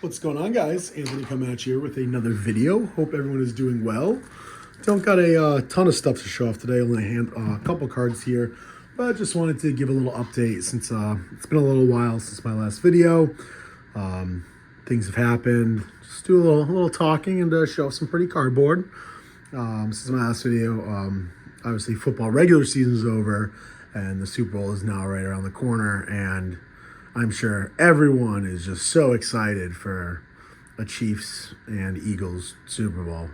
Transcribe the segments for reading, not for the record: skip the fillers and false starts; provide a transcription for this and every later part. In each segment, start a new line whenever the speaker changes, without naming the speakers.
What's going on, guys? Anthony coming at you with another video. Hope everyone is doing well. Don't got a ton of stuff to show off today. Only a couple cards here, but just wanted to give a little update since it's been a little while since my last video. Things have happened. Just do a little talking and show off some pretty cardboard. Since my last video, obviously football regular season is over, and the Super Bowl is now right around the corner, and I'm sure everyone is just so excited for a Chiefs and Eagles Super Bowl.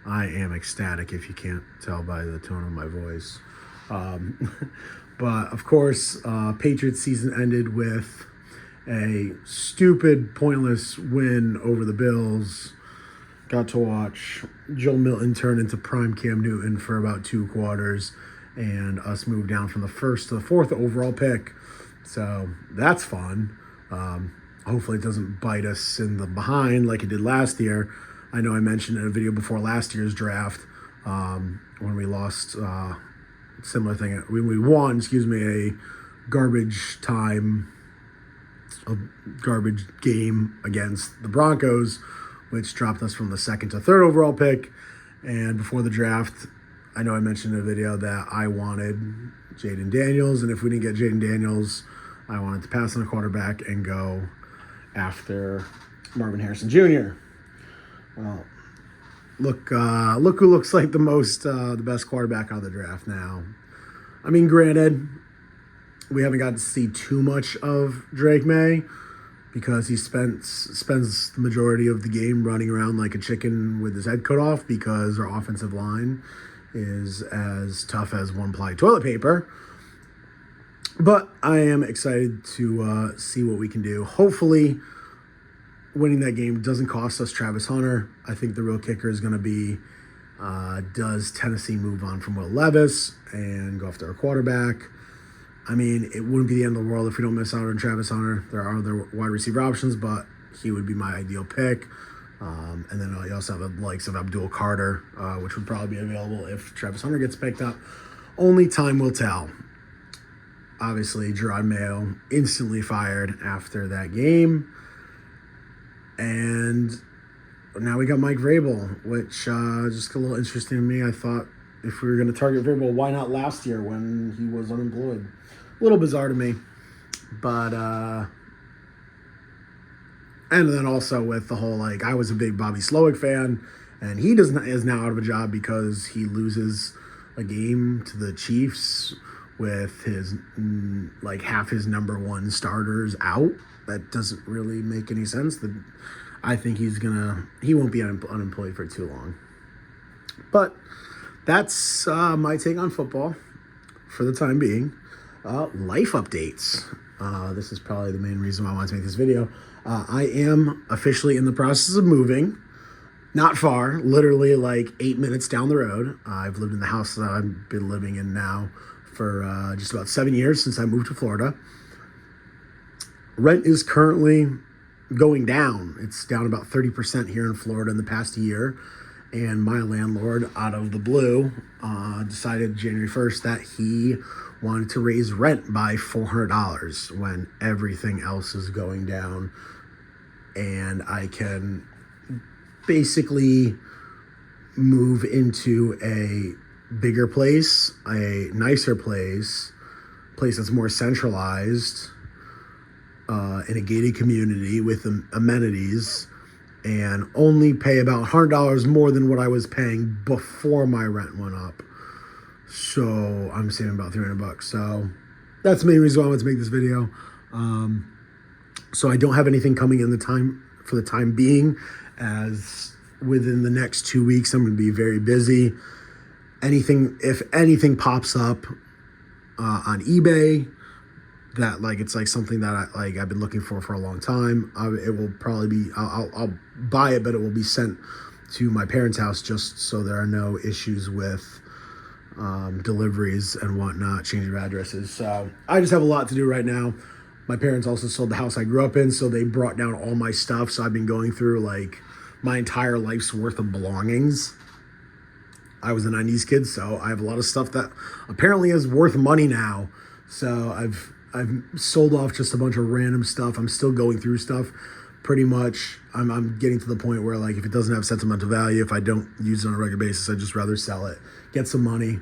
I am ecstatic, if you can't tell by the tone of my voice. But, of course, Patriots season ended with a stupid, pointless win over the Bills. Got to watch Joe Milton turn into prime Cam Newton for about 2 quarters, and us move down from the first to the 4th overall pick. So that's fun. Hopefully it doesn't bite us in the behind like it did last year. I know I mentioned in a video before last year's draft when we lost similar thing. When we won, a garbage game against the Broncos, which dropped us from the 2nd to 3rd overall pick. And before the draft, I know I mentioned in a video that I wanted Jayden Daniels, and if we didn't get Jayden Daniels, I wanted to pass on a quarterback and go after Marvin Harrison Jr. Well, look who looks like the best quarterback out of the draft now. I mean, granted, we haven't got to see too much of Drake May because he spends the majority of the game running around like a chicken with his head cut off because our offensive line is as tough as one-ply toilet paper. But I am excited to see what we can do. Hopefully, winning that game doesn't cost us Travis Hunter. I think the real kicker is going to be, does Tennessee move on from Will Levis and go after a quarterback? I mean, it wouldn't be the end of the world if we don't miss out on Travis Hunter. There are other wide receiver options, but he would be my ideal pick. And then you also have the likes of Abdul Carter, which would probably be available if Travis Hunter gets picked up. Only time will tell. Obviously, Gerard Mayo instantly fired after that game. And now we got Mike Vrabel, which just a little interesting to me. I thought if we were going to target Vrabel, why not last year when he was unemployed? A little bizarre to me. But, and then also with the whole, I was a big Bobby Slowick fan, and he is now out of a job because he loses a game to the Chiefs with his, half his number one starters out. That doesn't really make any sense. I think he won't be unemployed for too long. But that's my take on football for the time being. Life updates. This is probably the main reason why I want to make this video. I am officially in the process of moving. Not far, literally 8 minutes down the road. I've lived in the house that I've been living in now for just about 7 years since I moved to Florida. Rent is currently going down. It's down about 30% here in Florida in the past year. And my landlord, out of the blue, decided January 1st that he wanted to raise rent by $400 when everything else is going down. And I can basically move into a bigger place, a nicer place that's more centralized, in a gated community with amenities, and only pay about $100 more than what I was paying before my rent went up. So I'm saving about $300. So that's the main reason why I wanted to make this video. So I don't have anything coming in for the time being, as within the next 2 weeks I'm going to be very busy. If anything pops up on eBay that it's something that I've been looking for a long time, it will probably be I'll buy it, but it will be sent to my parents' house just so there are no issues with deliveries and whatnot, changing of addresses. So I just have a lot to do right now. My parents also sold the house I grew up in, so they brought down all my stuff. So I've been going through my entire life's worth of belongings. I was a 90s kid, so I have a lot of stuff that apparently is worth money now. So I've sold off just a bunch of random stuff. I'm still going through stuff, pretty much I'm getting to the point where, like, if it doesn't have sentimental value, if I don't use it on a regular basis, I'd just rather sell it, get some money.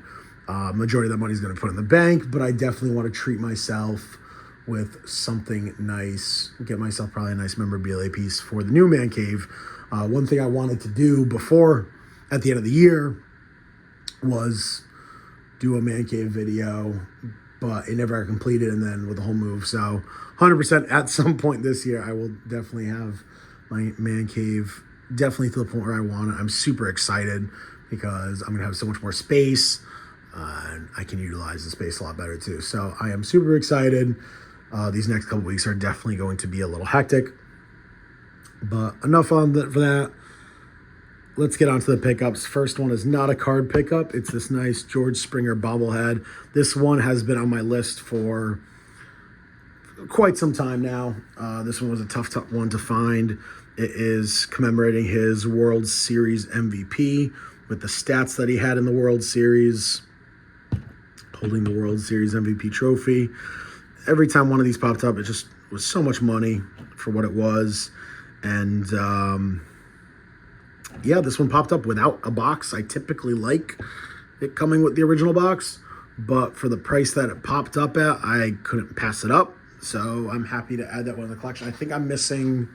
Majority of that money is going to put in the bank, but I definitely want to treat myself with something nice, get myself probably a nice memorabilia piece for the new man cave. One thing I wanted to do before, at the end of the year, was do a man cave video, but it never got completed, and then with the whole move. So 100% at some point this year, I will definitely have my man cave definitely to the point where I want it. I'm super excited because I'm going to have so much more space, and I can utilize the space a lot better too. So I am super excited. These next couple weeks are definitely going to be a little hectic, but enough on that for that. Let's get on to the pickups. First one is not a card pickup. It's this nice George Springer bobblehead. This one has been on my list for quite some time now. This one was a tough one to find. It is commemorating his World Series MVP with the stats that he had in the World Series, holding the World Series MVP trophy. Every time one of these popped up, it just was so much money for what it was. And yeah, this one popped up without a box. I typically like it coming with the original box, but for the price that it popped up at, I couldn't pass it up. So I'm happy to add that one to the collection. I think I'm missing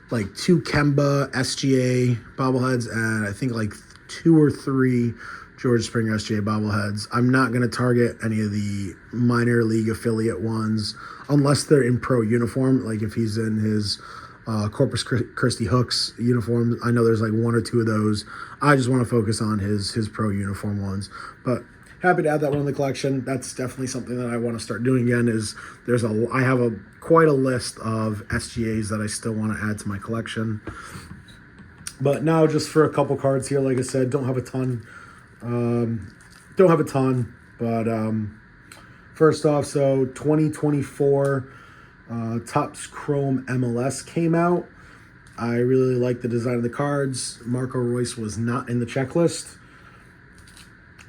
like 2 Kemba SGA bobbleheads, and I think like 2 or 3 George Springer SGA bobbleheads. I'm not going to target any of the minor league affiliate ones unless they're in pro uniform, like if he's in his Corpus Christi Hooks uniform. I know there's like 1 or 2 of those. I just want to focus on his pro uniform ones. But happy to add that one in the collection. That's definitely something that I want to start doing again. I have quite a list of SGAs that I still want to add to my collection. But now just for a couple cards here, like I said, don't have a ton. But first off, so 2024 Topps Chrome MLS came out. I really like the design of the cards. Marco Reus was not in the checklist,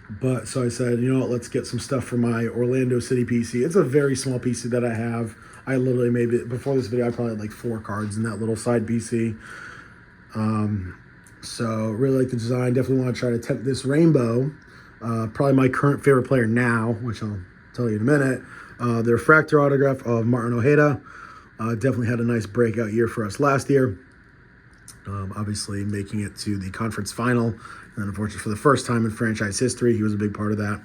but so I said, you know what, let's get some stuff for my Orlando City PC. It's a very small PC that I have. I literally before this video, I probably had like 4 cards in that little side PC. So really like the design. Definitely want to try to tempt this rainbow. Probably my current favorite player now, which I'll tell you in a minute. The refractor autograph of Martin Ojeda. Definitely had a nice breakout year for us last year. Obviously making it to the conference final. And unfortunately, for the first time in franchise history, he was a big part of that.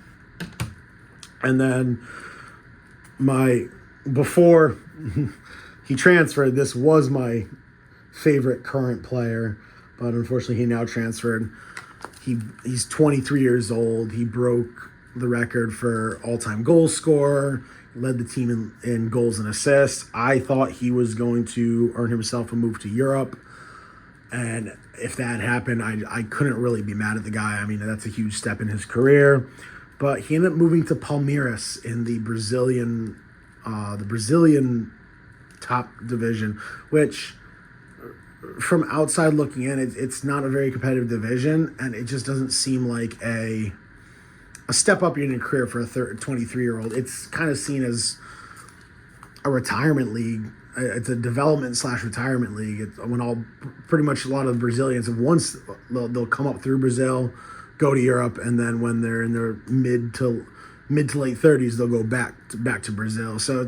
And then before he transferred, this was my favorite current player, but unfortunately he now transferred. He's 23 years old. He broke the record for all-time goal scorer, led the team in goals and assists. I thought he was going to earn himself a move to Europe, and if that happened, I couldn't really be mad at the guy. I mean, that's a huge step in his career, but he ended up moving to Palmeiras in the Brazilian top division, which from outside looking in, it's not a very competitive division, and it just doesn't seem like a step up in your career for a 23-year-old. It's kind of seen as a retirement league. It's a development/retirement league. It's when pretty much a lot of the Brazilians have once they'll come up through Brazil, go to Europe, and then when they're in their mid to late 30s, they'll go back to Brazil. So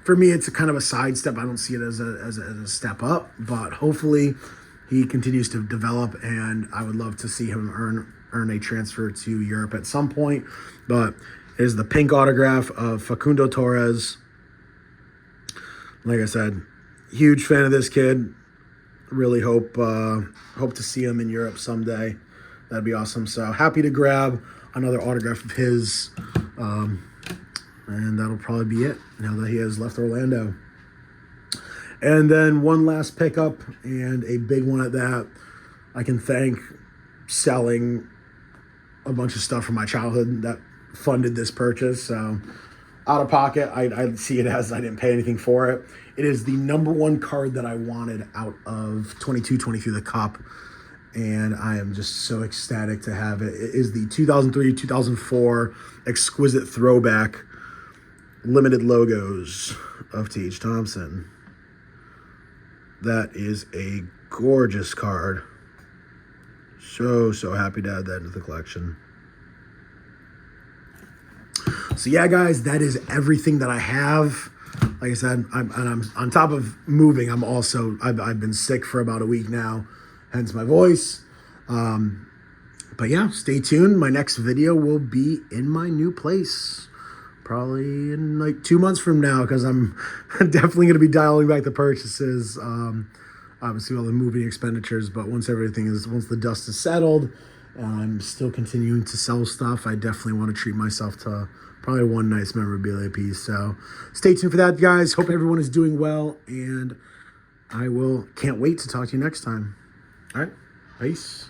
for me, it's a kind of a sidestep. I don't see it as a step up, but hopefully he continues to develop, and I would love to see him earn a transfer to Europe at some point. But it is the pink autograph of Facundo Torres. Like I said, huge fan of this kid. Really hope to see him in Europe someday. That'd be awesome. So happy to grab another autograph of his. And that'll probably be it now that he has left Orlando. And then one last pickup, and a big one at that. I can thank selling a bunch of stuff from my childhood that funded this purchase. So out of pocket, I see it as I didn't pay anything for it. It is the #1 card that I wanted out of 22-23 the Cup, and I am just so ecstatic to have it. It is the 2003-2004 exquisite throwback limited logos of Tage Thompson. That is a gorgeous card. So happy to add that into the collection. So yeah, guys, that is everything that I have. Like I said, I'm on top of moving. I've been sick for about a week now, hence my voice. But yeah, stay tuned. My next video will be in my new place, probably in like 2 months from now, because I'm definitely going to be dialing back the purchases. Obviously all the moving expenditures, but once the dust is settled, I'm still continuing to sell stuff. I definitely want to treat myself to probably one nice memorabilia piece. So stay tuned for that, guys. Hope everyone is doing well, and can't wait to talk to you next time. All right, peace.